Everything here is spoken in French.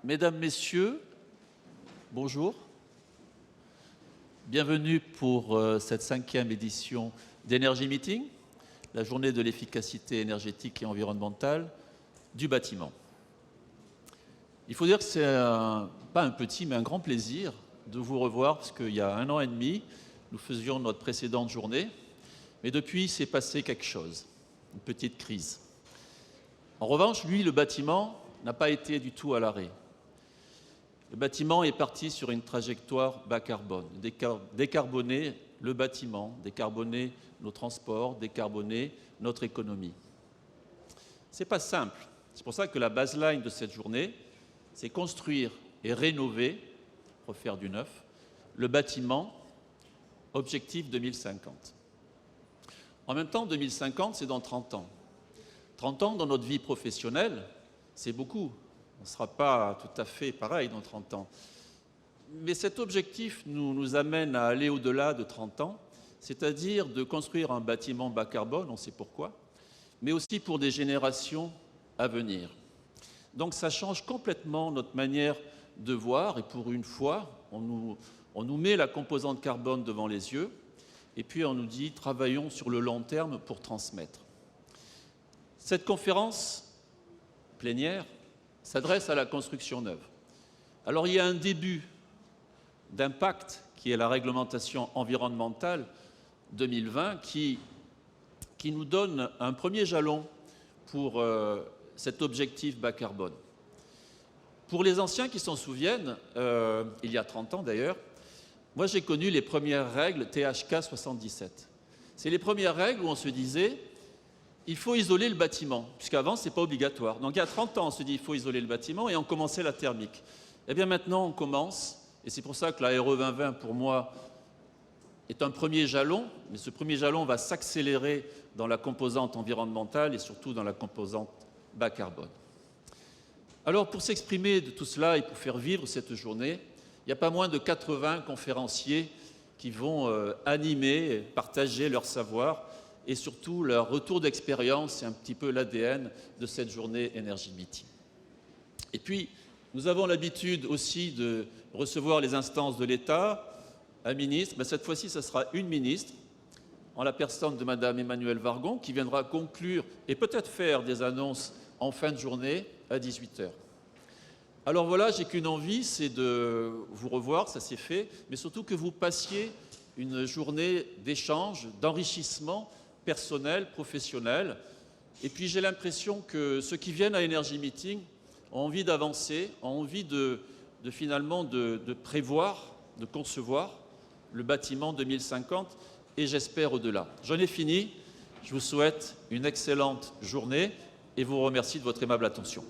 Mesdames, Messieurs, bonjour. Bienvenue pour cette 5e édition d'Energy Meeting, la journée de l'efficacité énergétique et environnementale du bâtiment. Il faut dire que c'est pas un petit, mais un grand plaisir de vous revoir, parce qu'il y a 1 an et demi, nous faisions notre précédente journée, mais depuis, il s'est passé quelque chose, une petite crise. En revanche, lui, le bâtiment n'a pas été du tout à l'arrêt. Le bâtiment est parti sur une trajectoire bas carbone, décarboner le bâtiment, décarboner nos transports, décarboner notre économie. Ce n'est pas simple. C'est pour ça que la baseline de cette journée, c'est construire et rénover, refaire du neuf, le bâtiment, objectif 2050. En même temps, 2050, c'est dans 30 ans. 30 ans dans notre vie professionnelle, c'est beaucoup. On ne sera pas tout à fait pareil dans 30 ans. Mais cet objectif nous amène à aller au-delà de 30 ans, c'est-à-dire de construire un bâtiment bas carbone, on sait pourquoi, mais aussi pour des générations à venir. Donc ça change complètement notre manière de voir, et pour une fois, on nous met la composante carbone devant les yeux, et puis on nous dit « travaillons sur le long terme pour transmettre ». Cette conférence plénière s'adresse à la construction neuve. Alors il y a un début d'impact qui est la réglementation environnementale 2020 qui nous donne un premier jalon pour cet objectif bas carbone. Pour les anciens qui s'en souviennent, il y a 30 ans d'ailleurs, moi j'ai connu les premières règles THK 77. C'est les premières règles où on se disait il faut isoler le bâtiment, puisqu'avant, ce n'est pas obligatoire. Donc, il y a 30 ans, on se dit il faut isoler le bâtiment et on commençait la thermique. Eh bien, maintenant, on commence, et c'est pour ça que la RE 2020, pour moi, est un premier jalon, mais ce premier jalon va s'accélérer dans la composante environnementale et surtout dans la composante bas carbone. Alors, pour s'exprimer de tout cela et pour faire vivre cette journée, il n'y a pas moins de 80 conférenciers qui vont animer, partager leur savoir, et surtout leur retour d'expérience, c'est un petit peu l'ADN de cette journée Energy Meeting. Et puis, nous avons l'habitude aussi de recevoir les instances de l'État, un ministre, mais cette fois-ci, ce sera une ministre, en la personne de Madame Emmanuelle Wargon, qui viendra conclure et peut-être faire des annonces en fin de journée à 18h. Alors voilà, j'ai qu'une envie, c'est de vous revoir, ça s'est fait, mais surtout que vous passiez une journée d'échange, d'enrichissement personnel, professionnel. Et puis j'ai l'impression que ceux qui viennent à Energy Meeting ont envie d'avancer, ont envie finalement de prévoir, de concevoir le bâtiment 2050 et j'espère au-delà. J'en ai fini. Je vous souhaite une excellente journée et vous remercie de votre aimable attention.